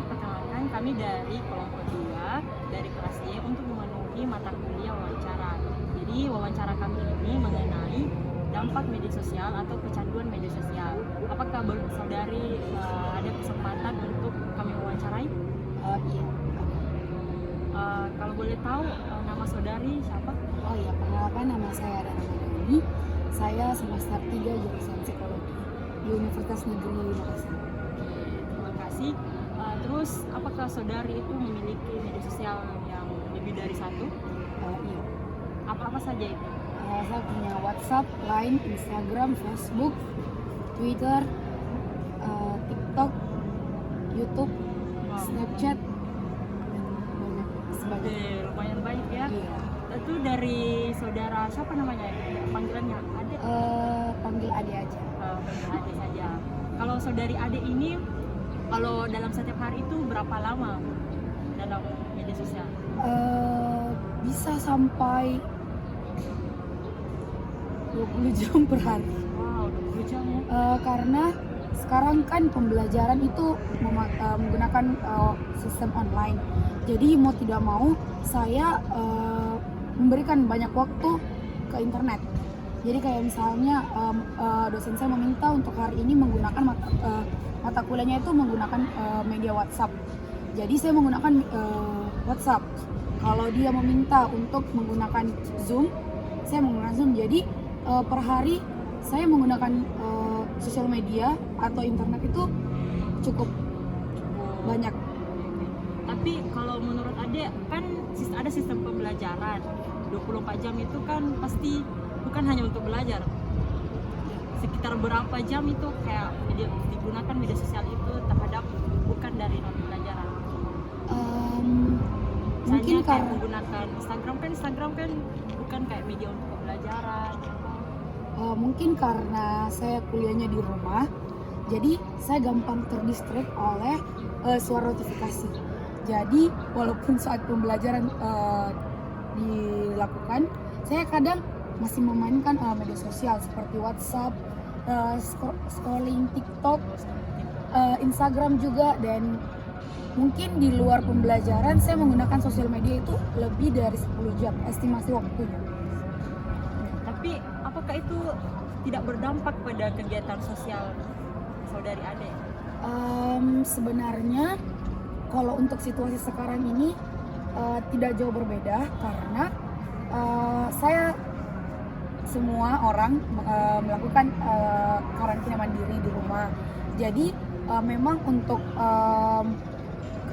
perkenalkan kami dari kelompok 2 dari kelas D untuk memenuhi mata kuliah wawancara. Jadi wawancara kami ini mengenai dampak media sosial atau kecanduan media sosial. Apakah saudari ada kesempatan untuk kami wawancarai? Iya. Kalau boleh tahu nama saudari siapa? Oh iya, perkenalkan nama saya Dana Madani. Saya semester 3 jurusan psikologi di Universitas Negeri Makassar. Terima kasih. Terus apakah saudari itu memiliki media sosial yang lebih dari satu? Iya. Apa-apa saja itu? Saya punya WhatsApp, Line, Instagram, Facebook, Twitter, TikTok, YouTube, Wow. Snapchat, dan banyak sebagainya. Lumayan banyak ya. Iya. Itu dari saudara siapa namanya? Panggilannya Ade? Panggil Ade aja. Panggil Ade saja. Kalau saudari Ade ini, kalau dalam setiap hari itu berapa lama dalam media sosial? Bisa sampai 20 jam per hari. Wow, 20 jam ya. Karena sekarang kan pembelajaran itu menggunakan sistem online. Jadi mau tidak mau saya memberikan banyak waktu ke internet. Jadi kayak misalnya dosen saya meminta untuk hari ini menggunakan mata kuliahnya itu menggunakan media WhatsApp. Jadi saya menggunakan WhatsApp. Kalau dia meminta untuk menggunakan Zoom, saya menggunakan Zoom. Jadi per hari saya menggunakan sosial media atau internet itu cukup banyak. Tapi kalau menurut Ade kan ada sistem pembelajaran 24 jam itu kan pasti bukan hanya untuk belajar. Sekitar berapa jam itu kayak digunakan media sosial itu terhadap bukan dari non pelajaran? Mungkin Misalnya kayak karena menggunakan Instagram kan bukan kayak media untuk pembelajaran. mungkin karena saya kuliahnya di rumah, jadi saya gampang terdistract oleh suara notifikasi. Jadi walaupun saat pembelajaran dilakukan, saya kadang masih memainkan media sosial seperti WhatsApp, scrolling TikTok, Instagram juga, dan mungkin di luar pembelajaran saya menggunakan sosial media itu lebih dari 10 jam estimasi waktunya. Tapi apakah itu tidak berdampak pada kegiatan sosial saudari Ade? Sebenarnya kalau untuk situasi sekarang ini tidak jauh berbeda karena saya semua orang melakukan karantina mandiri di rumah. Jadi memang untuk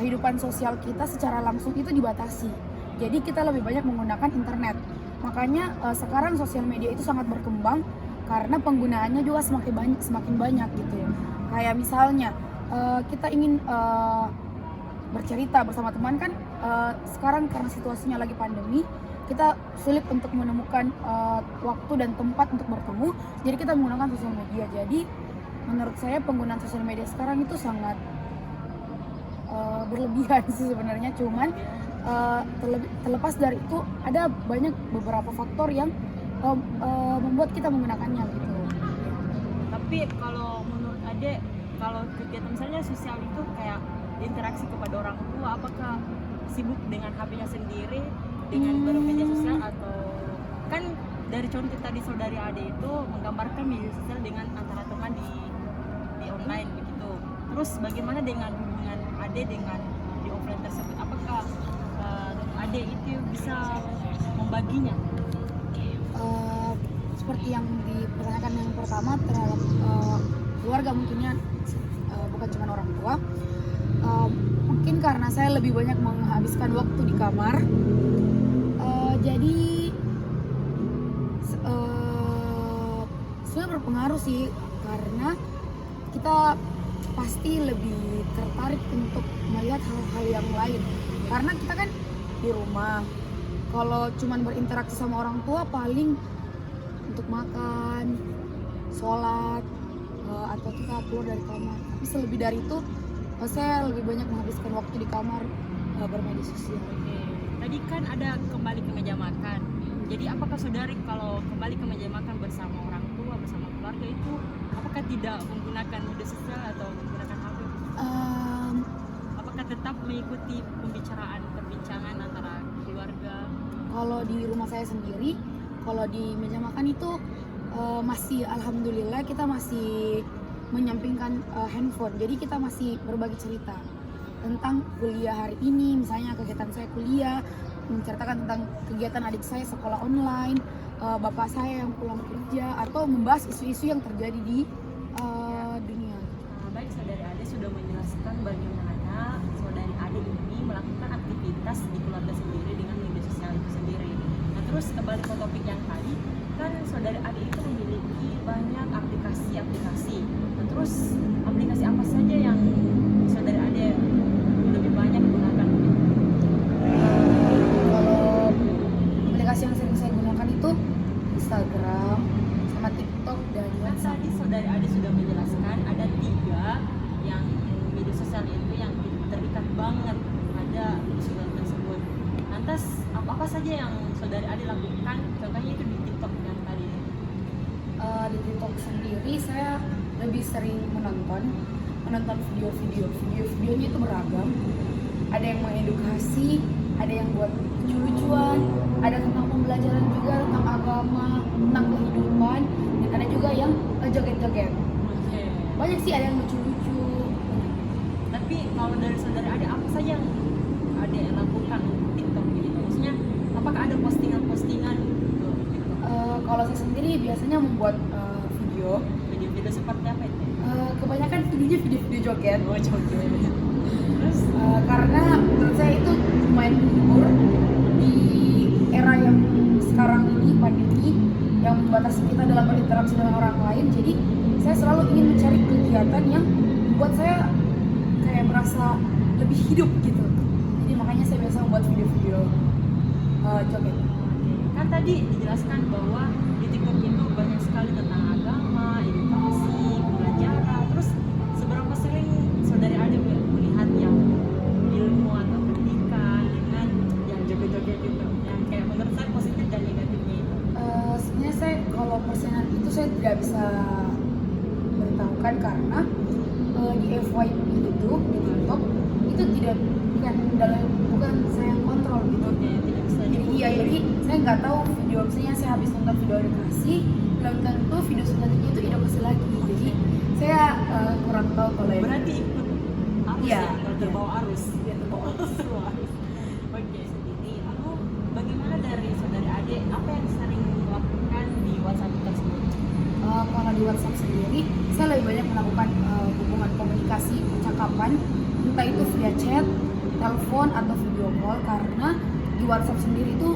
kehidupan sosial kita secara langsung itu dibatasi. Jadi kita lebih banyak menggunakan internet. Makanya sekarang sosial media itu sangat berkembang karena penggunaannya juga semakin banyak gitu ya. Kayak misalnya kita ingin bercerita bersama teman kan, sekarang karena situasinya lagi pandemi, kita sulit untuk menemukan waktu dan tempat untuk bertemu. Jadi kita menggunakan sosial media. Jadi menurut saya penggunaan sosial media sekarang itu sangat berlebihan sih sebenarnya. Cuman terlepas dari itu ada banyak beberapa faktor yang membuat kita menggunakannya gitu. Tapi kalau menurut Ade, kalau kegiatan misalnya sosial itu kayak interaksi kepada orang tua, apakah sibuk dengan HP-nya sendiri dengan bermedia sosial, atau kan dari contoh tadi saudari Ade itu menggambarkan media sosial dengan antara teman di online begitu. Terus bagaimana dengan hubungan Ade dengan di offline tersebut? Apakah Ade itu bisa membaginya? Seperti yang dipertanyakan yang pertama terhadap keluarga, mungkinnya bukan cuma orang tua. Mungkin karena saya lebih banyak menghabiskan waktu di kamar, jadi sebenarnya berpengaruh sih, karena kita pasti lebih tertarik untuk melihat hal-hal yang lain karena kita kan di rumah. Kalau cuman berinteraksi sama orang tua paling untuk makan, sholat, atau kita keluar dari kamar. Tapi selebih dari itu saya lebih banyak menghabiskan waktu di kamar bermedia sosial. Oke. Tadi kan ada kembali ke meja makan. Jadi apakah saudari kalau kembali ke meja makan bersama orang tua, bersama keluarga itu apakah tidak menggunakan media sosial atau menggunakan HP? Apakah tetap mengikuti perbincangan antara keluarga? Kalau di rumah saya sendiri, kalau di meja makan itu masih alhamdulillah kita masih menyampingkan handphone. Jadi kita masih berbagi cerita tentang kuliah hari ini, misalnya kegiatan saya kuliah, menceritakan tentang kegiatan adik saya sekolah online, bapak saya yang pulang kerja, atau membahas isu-isu yang terjadi di dunia. Baik, saudari Ade sudah menjelaskan bagaimana saudari Ade ini melakukan aktivitas di keluarga sendiri dengan media sosial itu sendiri. Nah, terus kembali ke topik yang tadi, kan saudari Ade itu memiliki banyak aplikasi. Nah, terus aplikasi apa saja yang saudari Ade lebih banyak gunakan? Kalau aplikasi yang sering saya gunakan itu Instagram, sama TikTok dan Kan WhatsApp. tadi saudari Ade sudah menjelaskan ada 3 yang media sosial itu yang terikat banget pada sosial tersebut. Lantas apa saja yang saudari Ade lakukan? Contohnya itu di TikTok yang tadi. Di TikTok sendiri saya lebih sering menonton videonya itu beragam. Ada yang mengedukasi, ada yang buat lucu-lucuan, ada tentang pembelajaran juga, tentang agama, tentang kehidupan, dan ada juga yang joget-joget. Oke. Banyak sih, ada yang lucu-lucu. Tapi kalau dari saudari Ade apa saja yang Ade lakukan untuk TikTok gitu? Maksudnya apakah ada postingan-postingan untuk TikTok? Kalau saya sendiri biasanya membuat Video-video seperti apa itu? kebanyakan videonya video-video joget. Oh, joget. Terus Karena menurut saya itu lumayan menghibur di era yang sekarang ini, pandemi yang membatasi kita dalam berinteraksi dengan orang lain. Jadi saya selalu ingin mencari kegiatan yang membuat saya kayak merasa lebih hidup gitu. Jadi makanya saya biasa membuat video-video joget. kan tadi dijelaskan bahwa di TikTok itu banyak sekali tentang agama, edukasi, pembelajaran. Terus seberapa sering saudari Ade melihat yang ilmu atau pendidikan dengan yang joget-joget juga, yang kayak menurut saya positif dan negatifnya itu? Sebenarnya saya kalau persenan itu saya tidak bisa beritahukan karena di FYP itu di TikTok itu tidak bukan saya yang kontrol gitu. Oke, tidak bisa Jadi jadi saya nggak tahu video, misalnya saya habis nonton video edukasi, belum tentu video selanjutnya itu edukasi lagi. Jadi saya kurang tahu kalau yang berarti ikut arus Iya. ya, kalau terbawa arus. Ya, terbawa arus. Oke, ini lalu bagaimana dari saudari Ade, apa yang sering dilakukan di WhatsApp tersebut? kalau di WhatsApp sendiri saya lebih banyak melakukan hubungan komunikasi percakapan, entah itu via chat, telepon atau video call, karena di WhatsApp sendiri itu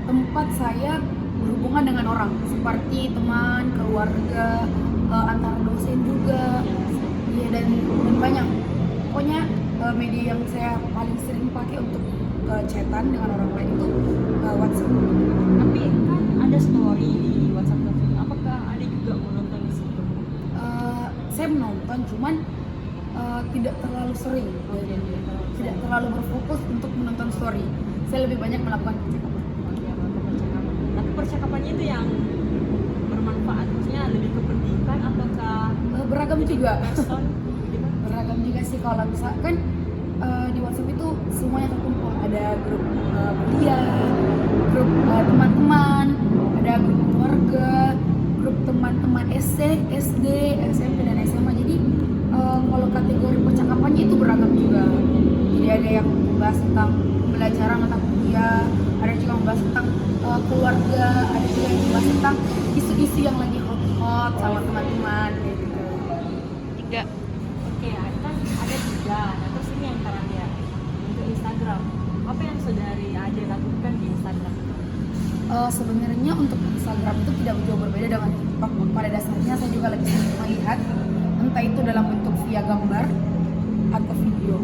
tempat saya berhubungan dengan orang seperti teman, keluarga, antar dosen juga, ya dan banyak. Pokoknya media yang saya paling sering pakai untuk chatan dengan orang lain itu WhatsApp. Tapi kan ada story di WhatsApp tersebut. Apakah ada juga menonton di situ? Saya menonton, cuman tidak terlalu sering, tidak terlalu berfokus untuk menonton story. Saya lebih banyak melakukan percakapan. Oke, melakukan percakapan. Tapi percakapannya itu yang bermanfaat, maksudnya lebih ke pendidikan ataukah Beragam juga, person? Gitu? beragam juga sih. Kalau misalkan di WhatsApp itu semuanya terkumpul, ada grup kuliah, grup teman-teman, ada grup keluarga, grup teman-teman SD, SMP dan SMA. Jadi kalau kategori percakapannya itu beragam juga. Jadi ada yang membahas tentang pembelajaran atau kuliah, ada juga membahas tentang keluarga, ada juga yang membahas tentang isu-isu yang lagi hot-hot sama teman-teman kayak gitu. 3. Oke, kan ada 3. Nah, terus ini yang terakhir untuk Instagram. Apa yang saudari Ade lakukan di Instagram? Sebenarnya untuk Instagram itu tidak jauh berbeda dengan TikTok. Pada dasarnya saya juga lebih sering melihat, entah itu dalam bentuk via gambar atau video.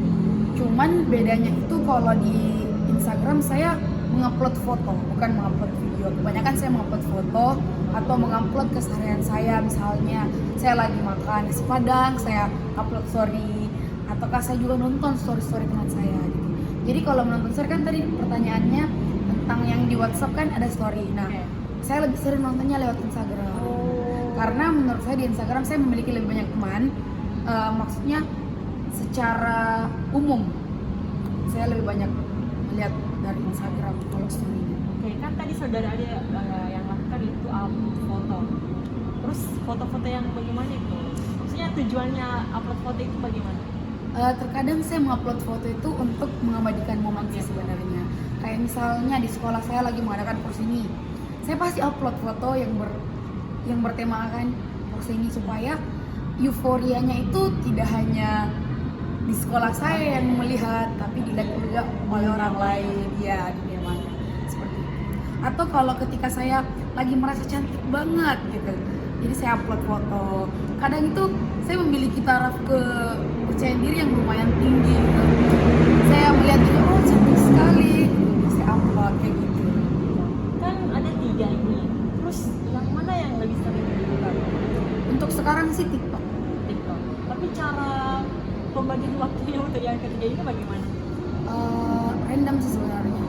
Cuman bedanya itu kalau di Instagram saya mengupload foto, bukan mengupload video. Kebanyakan saya mengupload foto atau mengupload keseharian saya. Misalnya saya lagi makan nasi padang, saya upload story, ataukah saya juga nonton story-story teman saya gitu. Jadi kalau menonton story kan tadi pertanyaannya tentang yang di WhatsApp kan ada story. Nah, saya lebih sering nontonnya lewat Instagram. Karena menurut saya di Instagram saya memiliki lebih banyak teman. Maksudnya secara umum saya lebih banyak melihat dari Instagram kalau story. Oke, kan tadi saudara ada yang lakukan itu foto. Terus foto-foto yang bagaimana itu? Maksudnya tujuannya upload foto itu bagaimana? Terkadang saya mengupload foto itu untuk mengabadikan momen sih sebenarnya. Kayak misalnya di sekolah saya lagi mengadakan Porseni, saya pasti upload foto yang bertemakan Porseni supaya euforianya itu tidak hanya di sekolah saya yang melihat, tapi dilihat juga oleh orang lain ya di dunia maya seperti itu. Atau kalau ketika saya lagi merasa cantik banget gitu, jadi saya upload foto. Kadang itu saya memiliki taraf kepercayaan diri yang lumayan tinggi gitu. Saya melihat juga, oh cantik sekali gitu. Saya upload kayak gitu. Kan ada 3 ini. Terus yang mana yang lebih sering digunakan? Untuk sekarang sih TikTok. TikTok. Tapi cara pembagian waktunya untuk yang ketiga ini bagaimana? Random sih sebenarnya.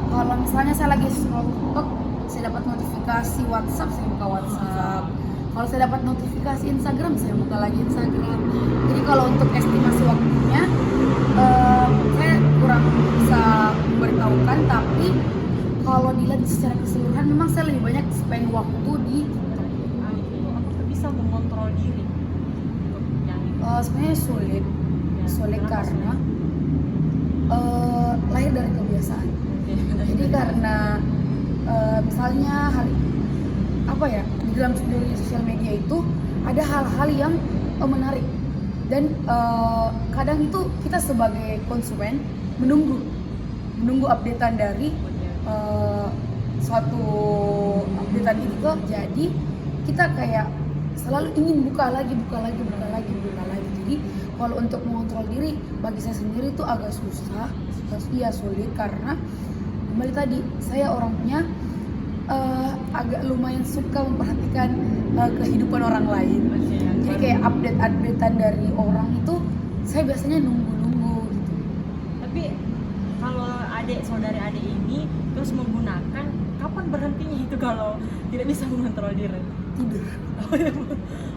Kalau misalnya saya lagi scroll TikTok, saya dapat notifikasi WhatsApp, saya buka WhatsApp. Kalau saya dapat notifikasi Instagram, saya buka lagi Instagram. Jadi kalau untuk estimasi waktunya, saya kurang bisa memberitahukan. Tapi kalau dilihat secara keseluruhan, memang saya lebih banyak spend waktu di TikTok. Apakah bisa mengontrol diri untuk yang itu? Sebenarnya sulit Kenapa karena lahir dari kebiasaan. sulit? Jadi karena misalnya di dalam sosial media itu ada hal-hal yang menarik dan kadang itu kita sebagai konsumen menunggu updatean dari suatu updatean itu, jadi kita kayak selalu ingin buka lagi. Jadi kalau untuk mengontrol diri bagi saya sendiri itu agak sulit karena kembali tadi saya orangnya agak lumayan suka memperhatikan kehidupan orang lain. Jadi kayak updatean dari orang itu saya biasanya nunggu gitu. Tapi kalau saudari adik ini terus menggunakan, kapan berhentinya itu kalau tidak bisa mengontrol diri? Tidur.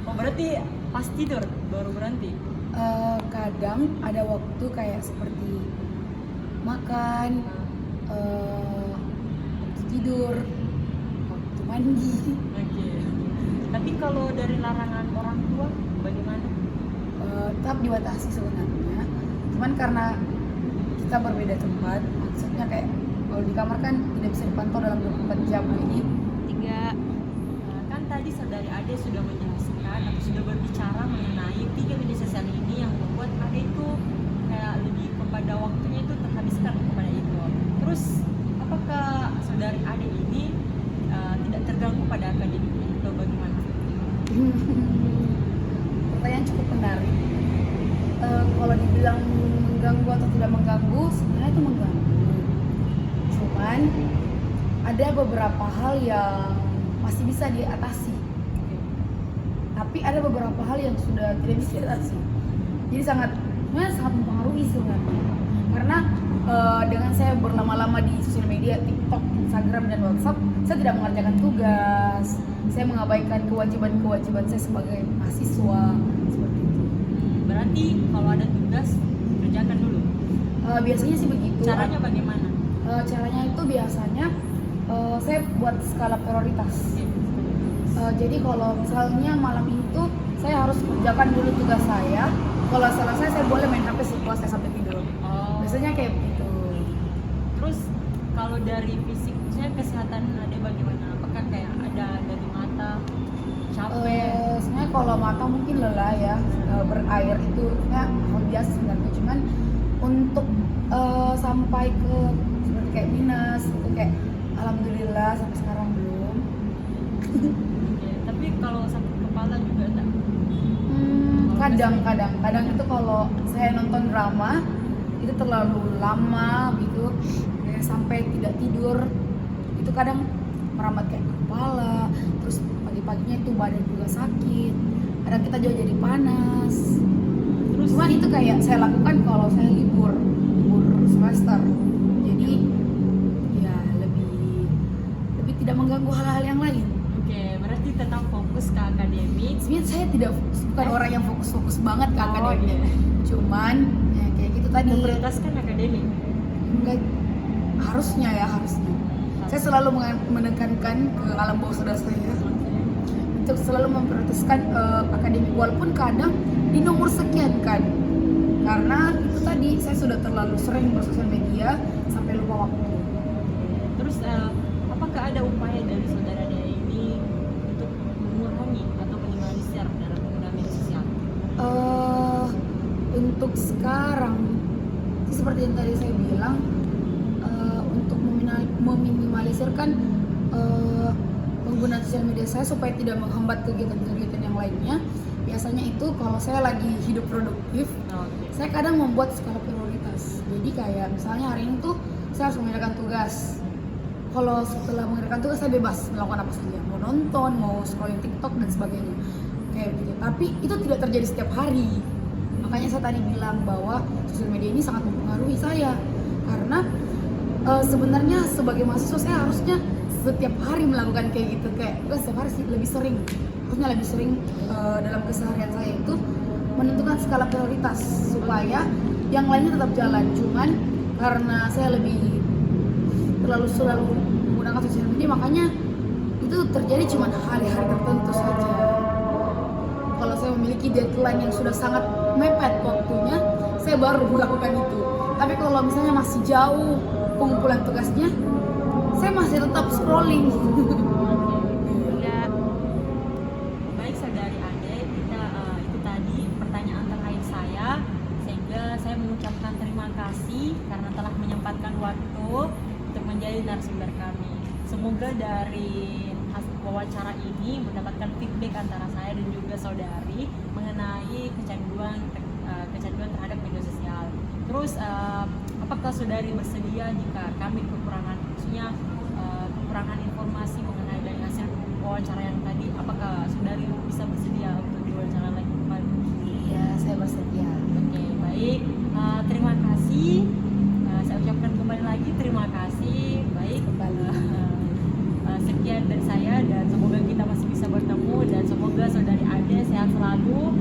Oh berarti pas tidur baru berhenti? Kadang ada waktu kayak seperti makan, waktu tidur, waktu mandi. Oke. Tapi kalau dari larangan orang tua bagaimana? Tetap dibatasi sebenarnya. Cuman karena kita berbeda tempat, maksudnya kayak kalau di kamar kan tidak bisa dipantau dalam 24 jam. Jadi 3. Kan tadi saudari Ade sudah menjelaskan atau sudah berbicara mengenai 3 media sosial ini yang membuat Ade itu kayak lebih kepada waktunya itu terhabiskan kepada itu. Terus apakah saudari Ade ini tidak terganggu pada akademiknya atau bagaimana? pertanyaan cukup menarik. Kalau dibilang mengganggu atau tidak mengganggu, sebenarnya itu mengganggu. Cuman ada beberapa hal yang masih bisa diatasi. Tapi ada beberapa hal yang sudah tidak bisa diatasi. Jadi sangat mempengaruhi sebenarnya. Karena dengan saya berlama-lama di sosial media, TikTok, Instagram, dan WhatsApp, saya tidak mengerjakan tugas. Saya mengabaikan kewajiban saya sebagai mahasiswa seperti itu. Berarti kalau ada tugas kerjakan dulu. Biasanya sih begitu. Caranya bagaimana? Caranya itu biasanya saya buat skala prioritas. Jadi kalau misalnya malam itu saya harus kerjakan dulu tugas saya. Kalau selesai saya boleh main HP setelah saya sampai tidur. Biasanya kayak begitu. Terus kalau dari fisiknya kesehatan ada bagaimana? Apakah kayak ada dari mata capek? Sebenarnya kalau mata mungkin lelah ya, berair itu hal biasa sebenarnya. Cuman untuk sampai ke seperti kayak minus itu kayak alhamdulillah sampai sekarang belum. Oke, tapi kalau sakit kepala juga enggak? Kadang itu kalau saya nonton drama itu terlalu lama gitu, kayak sampai tidak tidur, itu kadang merambat kayak kepala, terus pagi-paginya itu badan juga sakit, kadang kita juga jadi panas. Terus Cuman itu kayak saya lakukan kalau saya libur semester, jadi ya lebih tidak mengganggu hal-hal yang lain. oke, berarti tetap fokus ke akademik. Sebenarnya saya tidak bukan orang yang fokus banget ke Oh, akademik. iya. Cuman ya kayak gitu tadi. Memprioritaskan akademik. Enggak, harusnya. Saya selalu menekankan ke alam bawah sadar saya untuk selalu memprioritaskan akademik, walaupun kadang di nomor sekian kan, karena itu tadi saya sudah terlalu sering bersosial media sampai lupa waktu. Terus apakah ada upaya dari saudara Dea ini untuk mengurangi atau minimalisir dalam penggunaan media sosial? Untuk sekarang seperti yang tadi saya bilang, untuk meminimalisirkan penggunaan sosial media saya supaya tidak menghambat kegiatan-kegiatan yang lainnya. Biasanya itu kalau saya lagi hidup produktif, saya kadang membuat skala prioritas. Jadi kayak misalnya hari ini tuh saya harus mengerjakan tugas. Kalau setelah mengerjakan tugas saya bebas melakukan apa saja, mau nonton, mau scrolling TikTok dan sebagainya, kayak gitu. Tapi itu tidak terjadi setiap hari. Makanya saya tadi bilang bahwa sosial media ini sangat mempengaruhi saya, karena sebenarnya sebagai mahasiswa saya harusnya setiap hari melakukan kayak gitu, kayak bukan setiap hari sih, harusnya lebih sering dalam keseharian saya itu menentukan skala prioritas supaya yang lainnya tetap jalan. Cuman karena saya lebih selalu menggunakan sosial media, makanya itu terjadi cuma hari-hari tertentu saja. Kalau saya memiliki deadline yang sudah sangat mepet waktunya, saya baru melakukan itu. Tapi kalau misalnya masih jauh pengumpulan tugasnya, saya masih tetap scrolling. Ya, baik saudari Ade, kita itu tadi pertanyaan terakhir saya, sehingga saya mengucapkan terima kasih karena telah menyempatkan waktu untuk menjadi narasumber kami. Semoga dari hasil wawancara ini mendapatkan feedback antara saya dan juga saudari mengenai kecanduan terhadap media sosial. Terus apakah saudari bersedia jika kami kekurangan informasi mengenai dari hasil wawancara yang tadi, apakah saudari bisa bersedia untuk diwawancara lagi kembali? Iya, saya bersedia. Oke, baik. Terima kasih. Saya ucapkan kembali lagi terima kasih. Baik. Sekian dari saya dan semoga kita masih bisa bertemu dan semoga saudari Ade sehat selalu